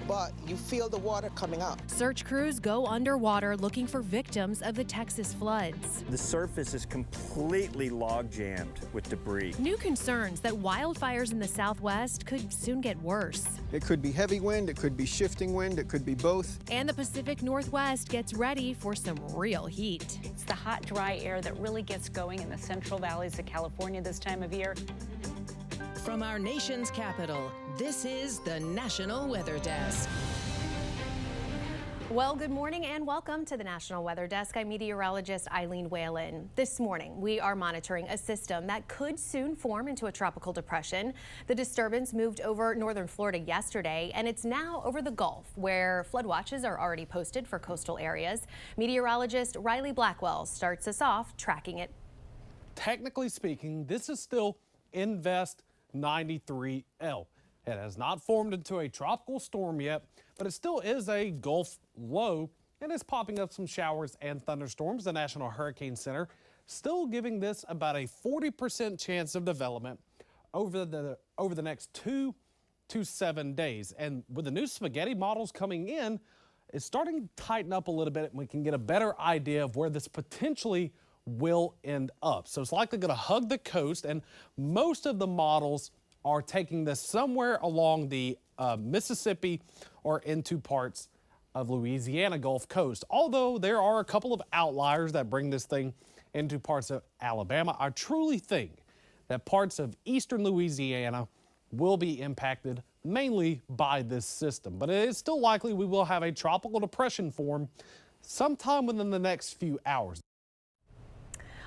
but you feel the water coming up. Search crews go underwater looking for victims of the Texas floods. The surface is completely log jammed with debris. New concerns that wildfires in the Southwest could soon get worse. It could be heavy wind, it could be shifting wind, it could be both. And the Pacific Northwest gets ready for some real heat. It's the hot, dry air that really gets going in the central valleys of California this time of year. From our nation's capital, this is the National Weather Desk. Well, good morning and welcome to the National Weather Desk. I'm meteorologist Eileen Whalen. This morning, we are monitoring a system that could soon form into a tropical depression. The disturbance moved over northern Florida yesterday, and it's now over the Gulf, where flood watches are already posted for coastal areas. Meteorologist Riley Blackwell starts us off tracking it. Technically speaking, this is still Invest 93L. It has not formed into a tropical storm yet, but it still is a Gulf low and is popping up some showers and thunderstorms. The National Hurricane Center still giving this about a 40% chance of development over the next 2 to 7 days. And with the new spaghetti models coming in, it's starting to tighten up a little bit, and we can get a better idea of where this potentially will end up. So it's likely going to hug the coast, and most of the models are taking this somewhere along the Mississippi or into parts of Louisiana Gulf Coast. Although there are a couple of outliers that bring this thing into parts of Alabama, I truly think that parts of eastern Louisiana will be impacted mainly by this system. But it is still likely we will have a tropical depression form sometime within the next few hours.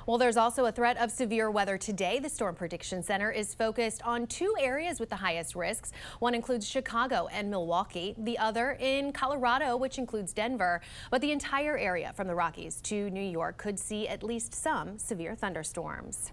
Well, there's also a threat of severe weather today. The Storm Prediction Center is focused on two areas with the highest risks. One includes Chicago and Milwaukee, the other in Colorado, which includes Denver. But the entire area from the Rockies to New York could see at least some severe thunderstorms.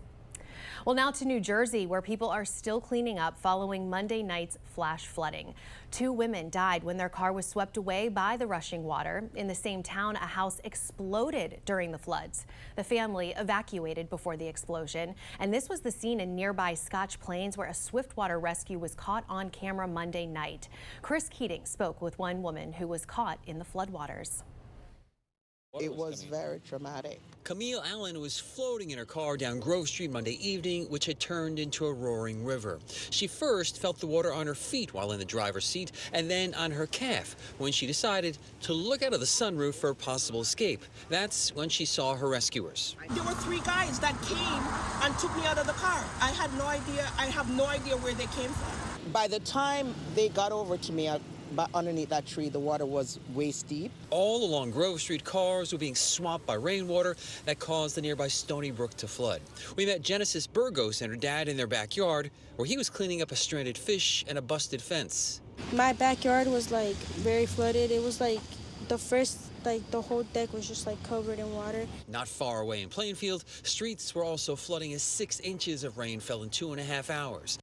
Well, now to New Jersey, where people are still cleaning up following Monday night's flash flooding. 2 women died when their car was swept away by the rushing water. In the same town, a house exploded during the floods. The family evacuated before the explosion, and this was the scene in nearby Scotch Plains where a swiftwater rescue was caught on camera Monday night. Chris Keating spoke with one woman who was caught in the floodwaters. It was very traumatic. Camille Allen was floating in her car down Grove Street Monday evening, which had turned into a roaring river. She first felt the water on her feet while in the driver's seat and then on her calf when she decided to look out of the sunroof for a possible escape. That's when she saw her rescuers. There were 3 guys that came and took me out of the car. I have no idea where they came from. By the time they got over to me, but underneath that tree, the water was waist deep. All along Grove Street, cars were being swamped by rainwater that caused the nearby Stony Brook to flood. We met Genesis Burgos and her dad in their backyard, where he was cleaning up a stranded fish and a busted fence. My backyard was like very flooded. It was like the whole deck was just like covered in water. Not far away in Plainfield, streets were also flooding as 6 inches of rain fell in 2.5 hours.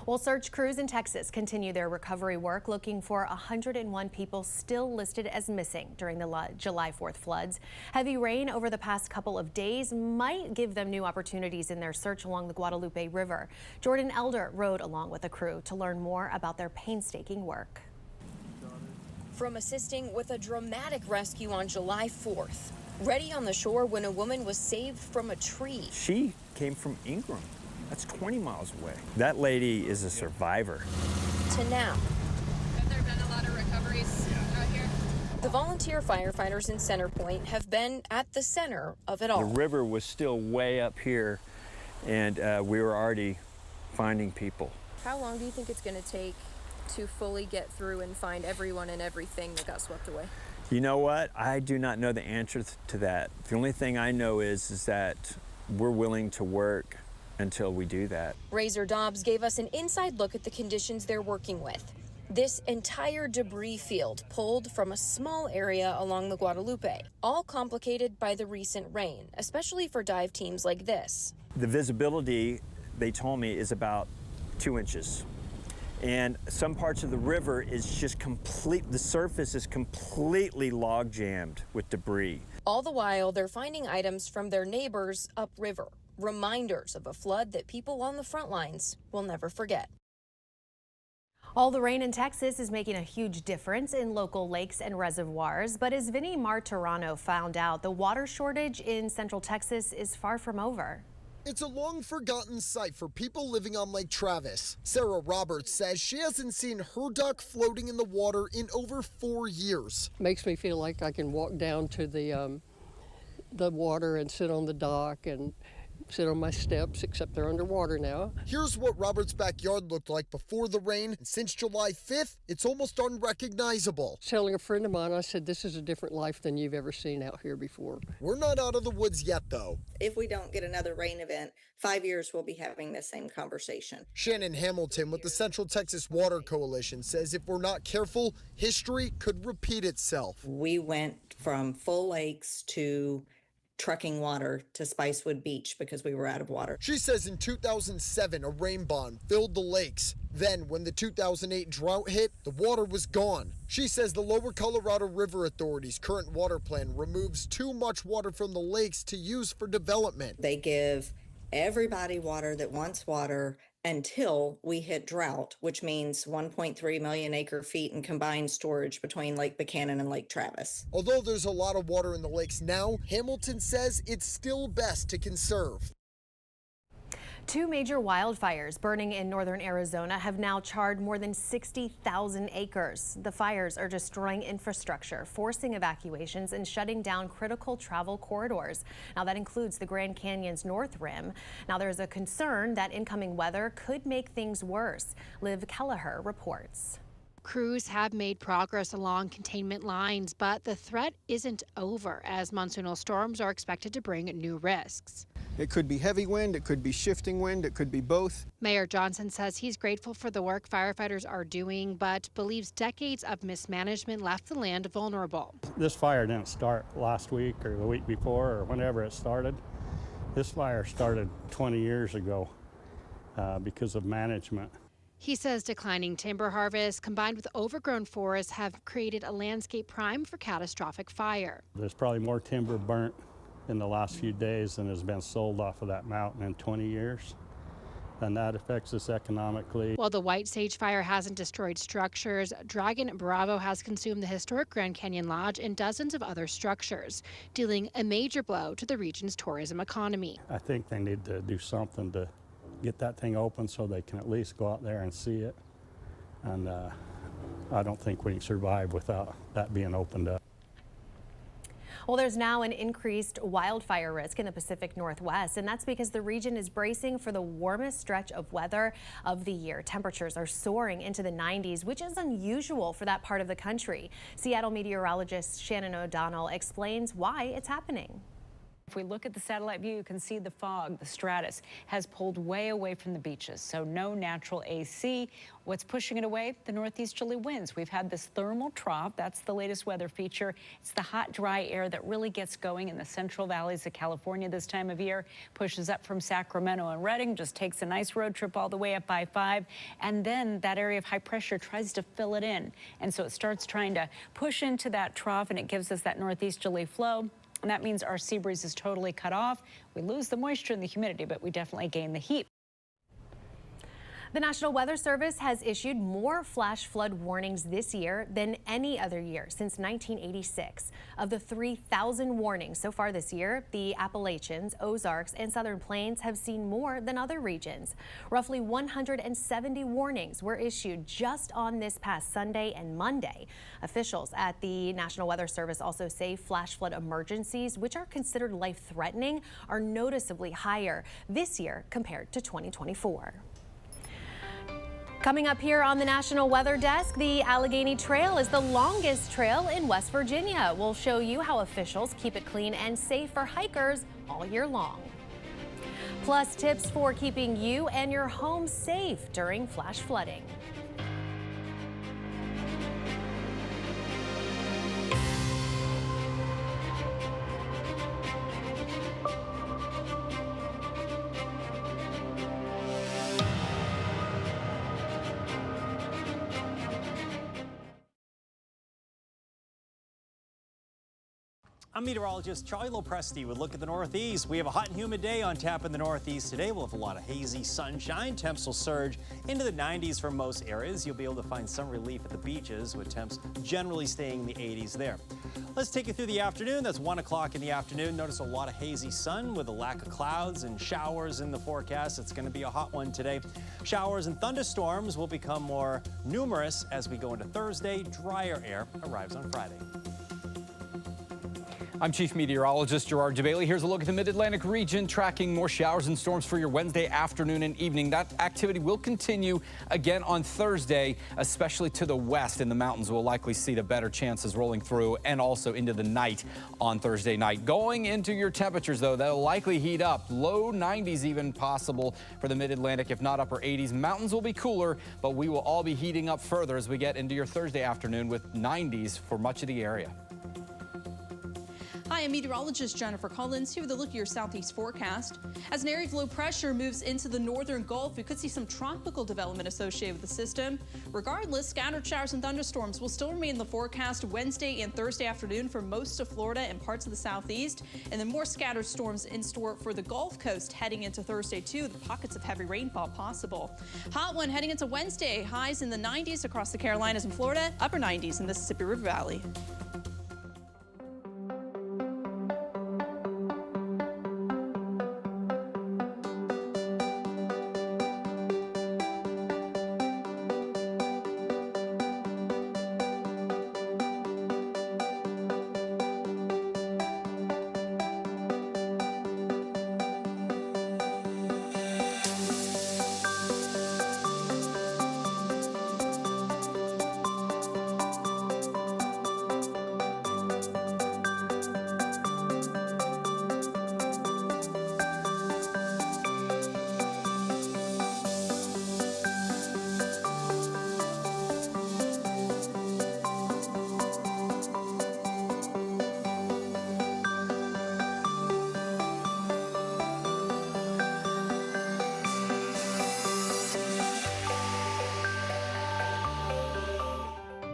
Well, search crews in Texas continue their recovery work, looking for 101 people still listed as missing during the July 4th floods. Heavy rain over the past couple of days might give them new opportunities in their search along the Guadalupe River. Jordan Elder rode along with the crew to learn more about their painstaking work. From assisting with a dramatic rescue on July 4th, ready on the shore when a woman was saved from a tree. She came from Ingram. That's 20 miles away. That lady is a survivor. To now. Have there been a lot of recoveries out here? The volunteer firefighters in Center Point have been at the center of it all. The river was still way up here, and we were already finding people. How long do you think it's going to take to fully get through and find everyone and everything that got swept away? You know what? I do not know the answer to that. The only thing I know is that we're willing to work until we do that. Razor Dobbs gave us an inside look at the conditions they're working with. This entire debris field pulled from a small area along the Guadalupe, all complicated by the recent rain, especially for dive teams like this. The visibility, they told me, is about 2 inches. And some parts of the river is just the surface is completely log jammed with debris. All the while, they're finding items from their neighbors upriver. Reminders of a flood that people on the front lines will never forget. All the rain in Texas is making a huge difference in local lakes and reservoirs. But as Vinny Martirano found out, the water shortage in Central Texas is far from over. It's a long forgotten sight for people living on Lake Travis. Sarah Roberts says she hasn't seen her duck floating in the water in over 4 years. Makes me feel like I can walk down to the water and sit on the dock and sit on my steps, except they're underwater now. Here's what Robert's backyard looked like before the rain, and since July 5th, it's almost unrecognizable. Telling a friend of mine, I said, this is a different life than you've ever seen out here before. We're not out of the woods yet, though. If we don't get another rain event, 5 years we'll be having the same conversation. Shannon Hamilton with the Central Texas Water Coalition says if we're not careful, history could repeat itself. We went from full lakes to trucking water to Spicewood Beach because we were out of water. She says in 2007, a rain bond filled the lakes. Then, when the 2008 drought hit, the water was gone. She says the Lower Colorado River Authority's current water plan removes too much water from the lakes to use for development. They give everybody water that wants water until we hit drought, which means 1.3 million acre feet in combined storage between Lake Buchanan and Lake Travis. Although there's a lot of water in the lakes now, Hamilton says it's still best to conserve. Two major wildfires burning in northern Arizona have now charred more than 60,000 acres. The fires are destroying infrastructure, forcing evacuations and shutting down critical travel corridors. Now that includes the Grand Canyon's north rim. Now there's a concern that incoming weather could make things worse. Liv Kelleher reports. Crews have made progress along containment lines, but the threat isn't over as monsoonal storms are expected to bring new risks. It could be heavy wind, it could be shifting wind, it could be both. Mayor Johnson says he's grateful for the work firefighters are doing, but believes decades of mismanagement left the land vulnerable. This fire didn't start last week or the week before or whenever it started. This fire started 20 years ago because of management. He says declining timber harvests combined with overgrown forests have created a landscape prime for catastrophic fire. There's probably more timber burnt in the last few days than has been sold off of that mountain in 20 years. And that affects us economically. While the White Sage fire hasn't destroyed structures, Dragon Bravo has consumed the historic Grand Canyon Lodge and dozens of other structures, dealing a major blow to the region's tourism economy. I think they need to do something to get that thing open so they can at least go out there and see it. And I don't think we can survive without that being opened up. Well, there's now an increased wildfire risk in the Pacific Northwest, and that's because the region is bracing for the warmest stretch of weather of the year. Temperatures are soaring into the 90s, which is unusual for that part of the country. Seattle meteorologist Shannon O'Donnell explains why it's happening. If we look at the satellite view, you can see the fog, the stratus, has pulled way away from the beaches, so no natural AC. What's pushing it away? The northeasterly winds. We've had this thermal trough. That's the latest weather feature. It's the hot, dry air that really gets going in the central valleys of California this time of year, pushes up from Sacramento and Redding, just takes a nice road trip all the way up I-5, and then that area of high pressure tries to fill it in. And so it starts trying to push into that trough, and it gives us that northeasterly flow. And that means our sea breeze is totally cut off. We lose the moisture and the humidity, but we definitely gain the heat. The National Weather Service has issued more flash flood warnings this year than any other year since 1986. Of the 3,000 warnings so far this year, the Appalachians, Ozarks, and Southern Plains have seen more than other regions. Roughly 170 warnings were issued just on this past Sunday and Monday. Officials at the National Weather Service also say flash flood emergencies, which are considered life-threatening, are noticeably higher this year compared to 2024. Coming up here on the National Weather Desk, the Allegheny Trail is the longest trail in West Virginia. We'll show you how officials keep it clean and safe for hikers all year long. Plus tips for keeping you and your home safe during flash flooding. I'm meteorologist Charlie Lopresti with a look at the Northeast. We have a hot and humid day on tap in the Northeast today. We'll have a lot of hazy sunshine. Temps will surge into the 90s for most areas. You'll be able to find some relief at the beaches with temps generally staying in the 80s there. Let's take you through the afternoon. That's 1 o'clock in the afternoon. Notice a lot of hazy sun with a lack of clouds and showers in the forecast. It's going to be a hot one today. Showers and thunderstorms will become more numerous as we go into Thursday. Drier air arrives on Friday. I'm Chief Meteorologist Gerard DeBailey. Here's a look at the Mid-Atlantic region, tracking more showers and storms for your Wednesday afternoon and evening. That activity will continue again on Thursday, especially to the west in the mountains. We'll likely see the better chances rolling through and also into the night on Thursday night. Going into your temperatures, though, that'll likely heat up. Low 90s even possible for the Mid-Atlantic, if not upper 80s. Mountains will be cooler, but we will all be heating up further as we get into your Thursday afternoon with 90s for much of the area. Hi, I'm meteorologist Jennifer Collins here with a look at your southeast forecast. As an area of low pressure moves into the northern Gulf, we could see some tropical development associated with the system. Regardless, scattered showers and thunderstorms will still remain in the forecast Wednesday and Thursday afternoon for most of Florida and parts of the southeast, and then more scattered storms in store for the Gulf Coast heading into Thursday too, with pockets of heavy rainfall possible. Hot one heading into Wednesday, highs in the 90s across the Carolinas and Florida, upper 90s in the Mississippi River Valley.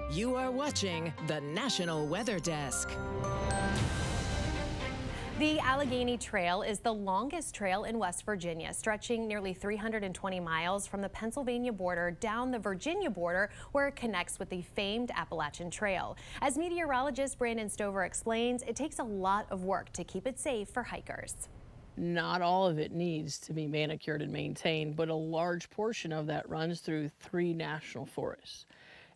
You are watching the National Weather Desk. The Allegheny Trail is the longest trail in West Virginia, stretching nearly 320 miles from the Pennsylvania border down the Virginia border, where it connects with the famed Appalachian Trail. As meteorologist Brandon Stover explains, it takes a lot of work to keep it safe for hikers. Not all of it needs to be manicured and maintained, but a large portion of that runs through 3 national forests.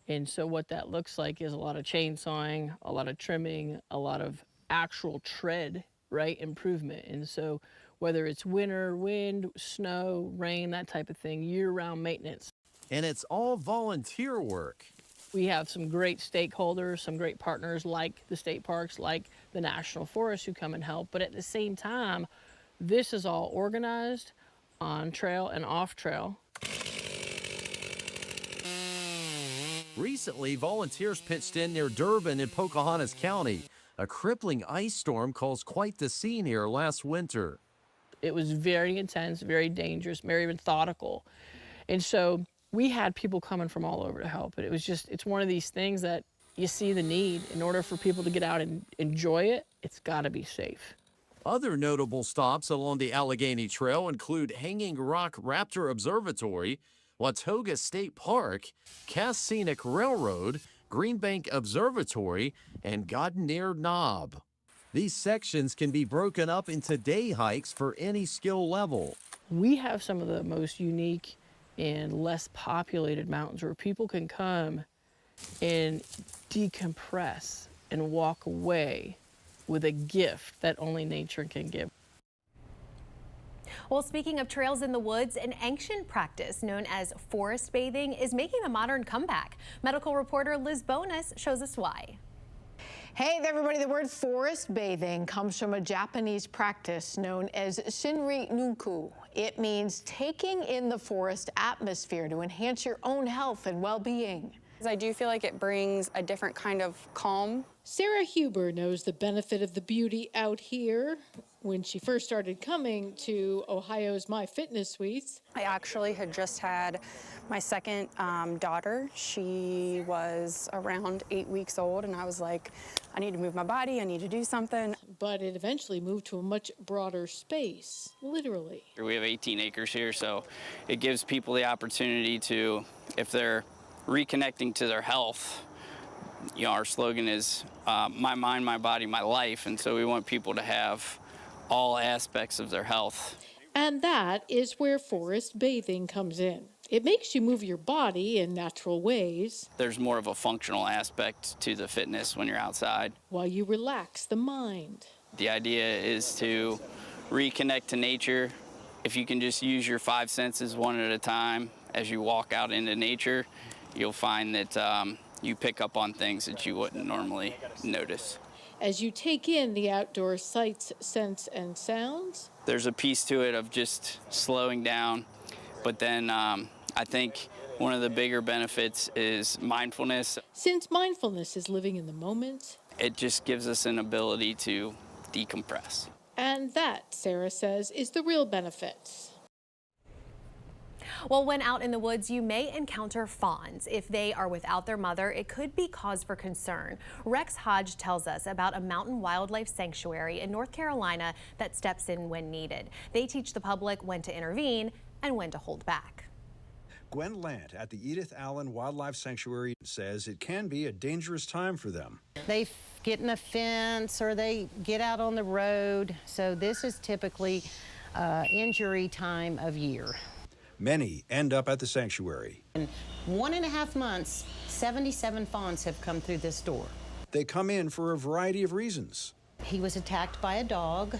And so what that looks like is a lot of chainsawing, a lot of trimming, a lot of actual tread, right, improvement. And so whether it's winter, wind, snow, rain, that type of thing, year-round maintenance. And it's all volunteer work. We have some great stakeholders, some great partners like the state parks, like the National Forest who come and help. But at the same time, this is all organized on trail and off trail. Recently, volunteers pitched in near Durbin in Pocahontas County. A crippling ice storm caused quite the scene here last winter. It was very intense, very dangerous, very methodical. And so we had people coming from all over to help. But it was just, it's one of these things that you see the need. In order for people to get out and enjoy it, it's got to be safe. Other notable stops along the Allegheny Trail include Hanging Rock Raptor Observatory, Watauga State Park, Cass Scenic Railroad, Greenbank Observatory, and Godnear Knob. These sections can be broken up into day hikes for any skill level. We have some of the most unique and less populated mountains where people can come and decompress and walk away with a gift that only nature can give. Well, speaking of trails in the woods, an ancient practice known as forest bathing is making a modern comeback. Medical reporter Liz Bonus shows us why. Hey there, everybody. The word forest bathing comes from a Japanese practice known as Shinri Nunku. It means taking in the forest atmosphere to enhance your own health and well-being. I do feel like it brings a different kind of calm. Sarah Huber knows the benefit of the beauty out here When she first started coming to Ohio's My Fitness Suites, I actually had just had my second daughter. She was around 8 weeks old, and I was like, I need to move my body, I need to do something. but it eventually moved to a much broader space, literally. We have 18 acres here, so it gives people the opportunity to, if they're reconnecting to their health, you know, our slogan is my mind, my body, my life, and so we want people to have all aspects of their health. And that is where forest bathing comes in. It makes you move your body in natural ways There's more of a functional aspect to the fitness when you're outside. while you relax the mind. The idea is to reconnect to nature. If you can just use your 5 senses one at a time as you walk out into nature, you'll find that you pick up on things that you wouldn't normally notice. As you take in the outdoor sights, scents, and sounds, There's a piece to it of just slowing down, but then I think one of the bigger benefits is mindfulness. since mindfulness is living in the moment, It just gives us an ability to decompress. and that, Sarah says, is the real benefits. Well, when out in the woods, you may encounter fawns. If they are without their mother, it could be cause for concern. Rex Hodge tells us about a mountain wildlife sanctuary in North Carolina that steps in when needed. They teach the public when to intervene and when to hold back. Gwen Lant at the Edith Allen Wildlife Sanctuary says it can be a dangerous time for them. They get in a fence or they get out on the road, so this is typically injury time of year. Many end up at the sanctuary. In 1.5 months, 77 fawns have come through this door. They come in for a variety of reasons. He was attacked by a dog.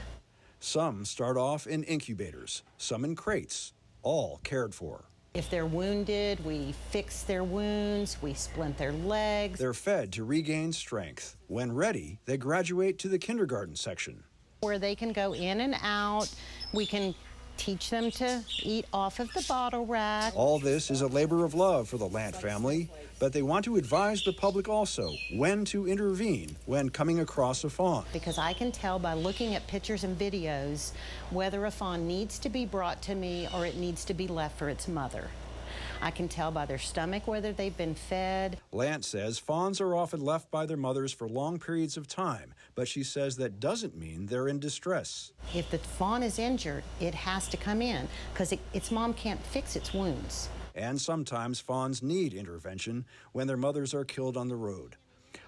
Some start off in incubators, some in crates, all cared for. If they're wounded, we fix their wounds, we splint their legs. They're fed to regain strength. When ready, they graduate to the kindergarten section. Where they can go in and out, we can teach them to eat off of the bottle rack. All this is a labor of love for the Lant family, but they want to advise the public also when to intervene when coming across a fawn. Because I can tell by looking at pictures and videos whether a fawn needs to be brought to me or it needs to be left for its mother. I can tell by their stomach whether they've been fed. Lant says fawns are often left by their mothers for long periods of time, but she says that doesn't mean they're in distress. If the fawn is injured, it has to come in because its mom can't fix its wounds. And sometimes fawns need intervention when their mothers are killed on the road.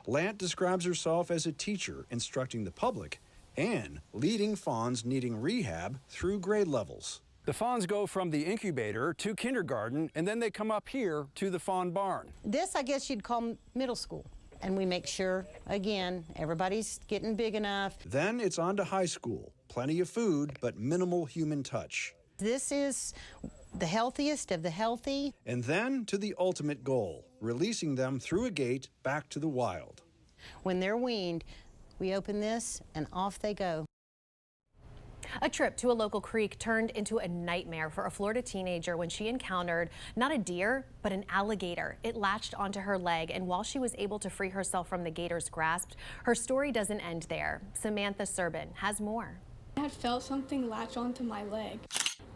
Lant describes herself as a teacher instructing the public and leading fawns needing rehab through grade levels. The fawns go from the incubator to kindergarten, and then they come up here to the fawn barn. This, I guess you'd call middle school. And we make sure, again, everybody's getting big enough. Then it's on to high school. Plenty of food, but minimal human touch. This is the healthiest of the healthy. And then to the ultimate goal, releasing them through a gate back to the wild. When they're weaned, we open this and off they go. A trip to a local creek turned into a nightmare for a Florida teenager when she encountered not a deer, but an alligator. It latched onto her leg, and while she was able to free herself from the gator's grasp, her story doesn't end there. Samantha Serbin has more. I had felt something latch onto my leg,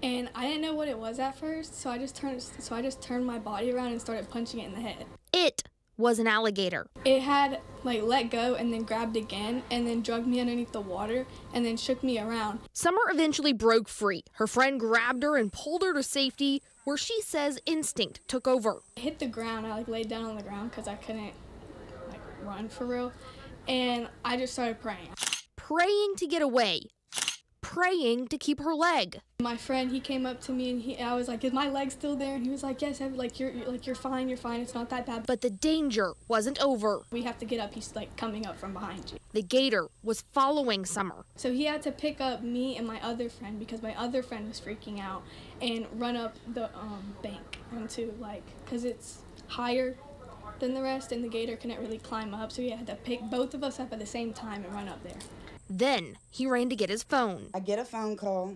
and I didn't know what it was at first, so I just turned my body around and started punching it in the head. It was an alligator. It had let go and then grabbed again and then dragged me underneath the water and then shook me around. Summer eventually broke free. Her friend grabbed her and pulled her to safety, where she says instinct took over. I hit the ground. I laid down on the ground because I couldn't run for real, and I just started praying. Praying to get away. Praying to keep her leg. My friend, he came up to me and I was like, "Is my leg still there?" And he was like, "Yes, you're fine, it's not that bad." But the danger wasn't over. We have to get up. He's coming up from behind you. The gator was following Summer. So he had to pick up me and my other friend because my other friend was freaking out and run up the bank onto because it's higher than the rest and the gator couldn't really climb up. So he had to pick both of us up at the same time and run up there. Then he ran to get his phone. I get a phone call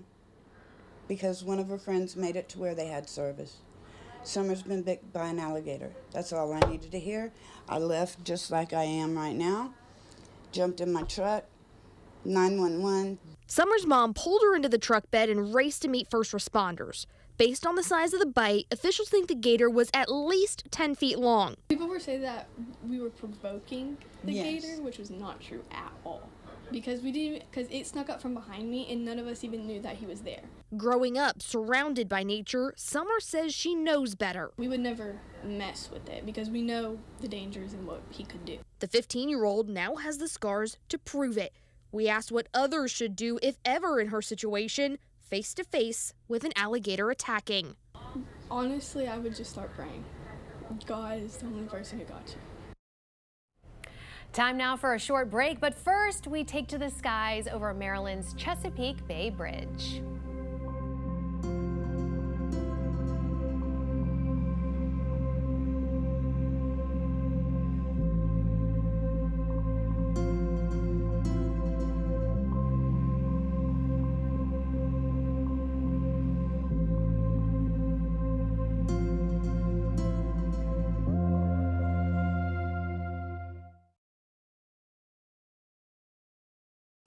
because one of her friends made it to where they had service. Summer's been bit by an alligator. That's all I needed to hear. I left just like I am right now, jumped in my truck, 911. Summer's mom pulled her into the truck bed and raced to meet first responders. Based on the size of the bite, officials think the gator was at least 10 feet long. People were saying that we were provoking the Yes. gator, which was not true at all. Because it snuck up from behind me and none of us even knew that he was there. Growing up surrounded by nature, Summer says she knows better. We would never mess with it because we know the dangers and what he could do. The 15-year-old now has the scars to prove it. We asked what others should do if ever in her situation, face to face with an alligator attacking. Honestly, I would just start praying. God is the only person who got you. Time now for a short break, but first we take to the skies over Maryland's Chesapeake Bay Bridge.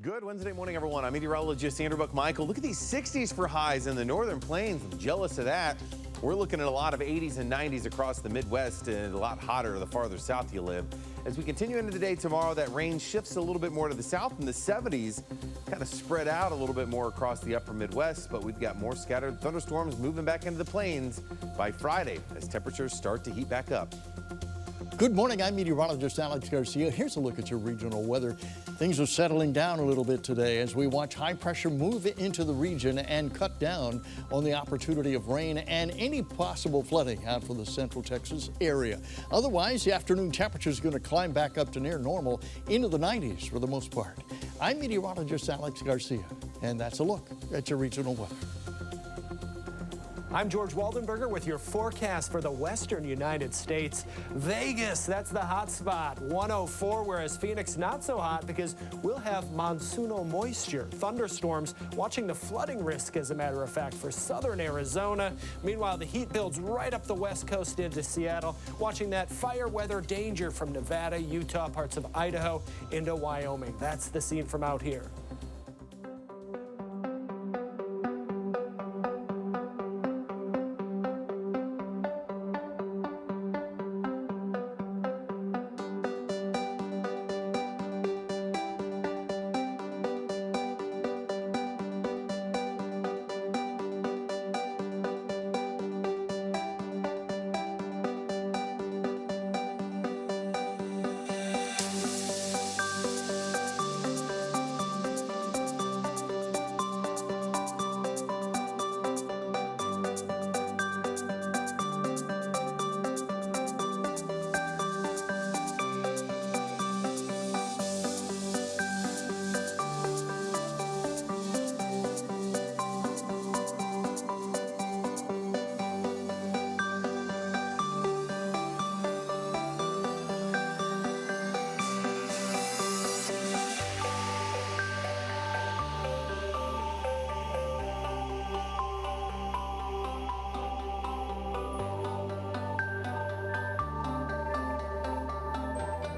Good Wednesday morning, everyone. I'm meteorologist Andrew Buck-Michael. Look at these 60s for highs in the northern plains. I'm jealous of that. We're looking at a lot of 80s and 90s across the Midwest and a lot hotter the farther south you live. As we continue into the day tomorrow, that range shifts a little bit more to the south in the 70s, kind of spread out a little bit more across the upper Midwest, but we've got more scattered thunderstorms moving back into the plains by Friday as temperatures start to heat back up. Good morning, I'm meteorologist Alex Garcia. Here's a look at your regional weather. Things are settling down a little bit today as we watch high pressure move into the region and cut down on the opportunity of rain and any possible flooding out for the central Texas area. Otherwise, the afternoon temperature is going to climb back up to near normal into the 90s for the most part. I'm meteorologist Alex Garcia, and that's a look at your regional weather. I'm George Waldenberger with your forecast for the western United States. Vegas, that's the hot spot, 104, whereas Phoenix not so hot because we'll have monsoonal moisture, thunderstorms, watching the flooding risk, as a matter of fact, for southern Arizona. Meanwhile, the heat builds right up the west coast into Seattle, watching that fire weather danger from Nevada, Utah, parts of Idaho into Wyoming. That's the scene from out here.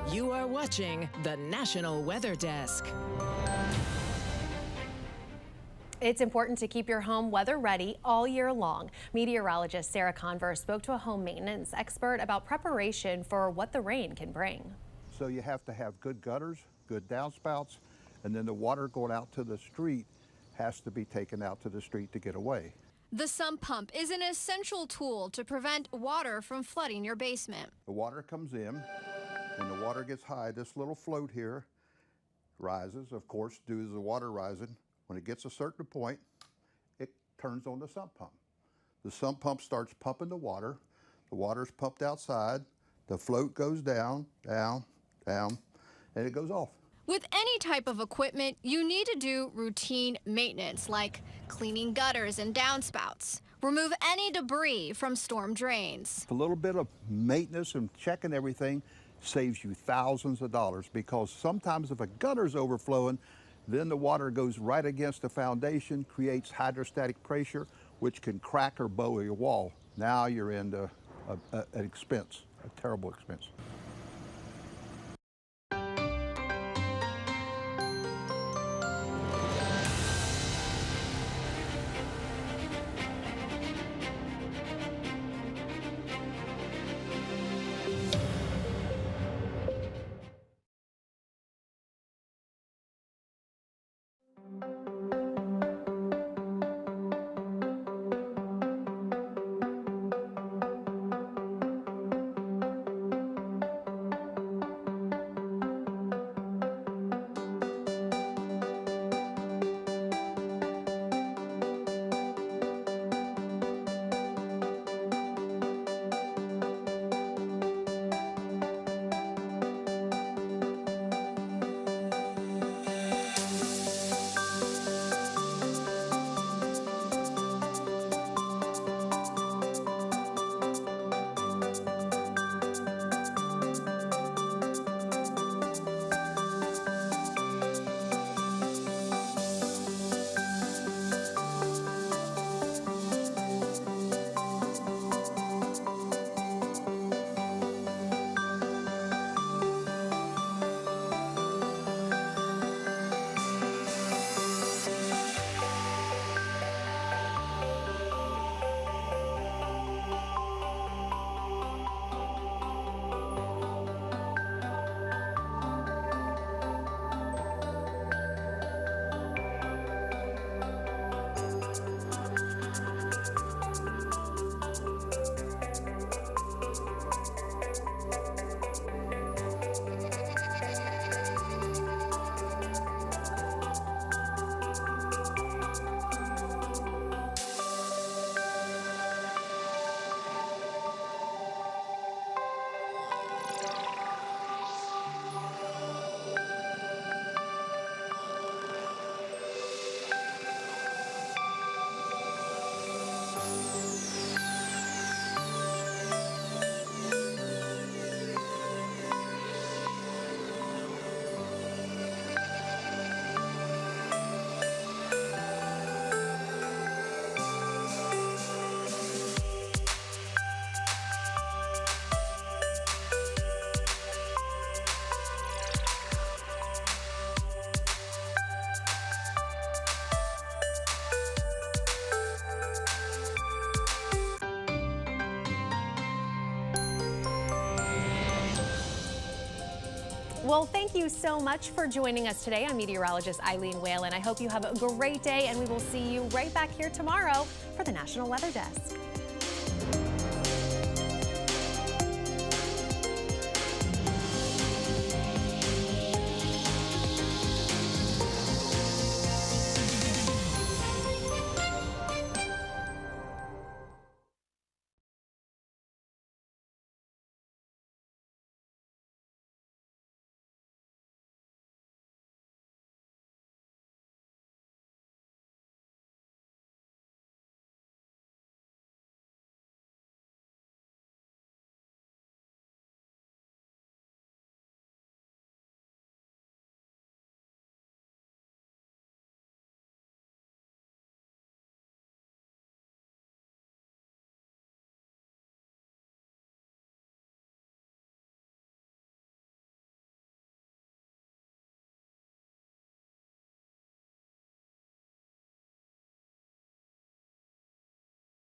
You are watching the National Weather Desk. It's important to keep your home weather ready all year long. Meteorologist Sarah Converse spoke to a home maintenance expert about preparation for what the rain can bring. So you have to have good gutters, good downspouts, and then the water going out to the street has to be taken out to the street to get away. The sump pump is an essential tool to prevent water from flooding your basement. The water comes in. When the water gets high, this little float here rises, of course, due to the water rising. When it gets a certain point, it turns on the sump pump. The sump pump starts pumping the water. The water's pumped outside. The float goes down, down, down, and it goes off. With any type of equipment, you need to do routine maintenance, like cleaning gutters and downspouts. Remove any debris from storm drains. A little bit of maintenance and checking everything saves you thousands of dollars, because sometimes if a gutter's overflowing, then the water goes right against the foundation, creates hydrostatic pressure, which can crack or bow your wall. Now you're into an expense, a terrible expense. Well, thank you so much for joining us today. I'm meteorologist Eileen Whalen. I hope you have a great day, and we will see you right back here tomorrow for the National Weather Desk.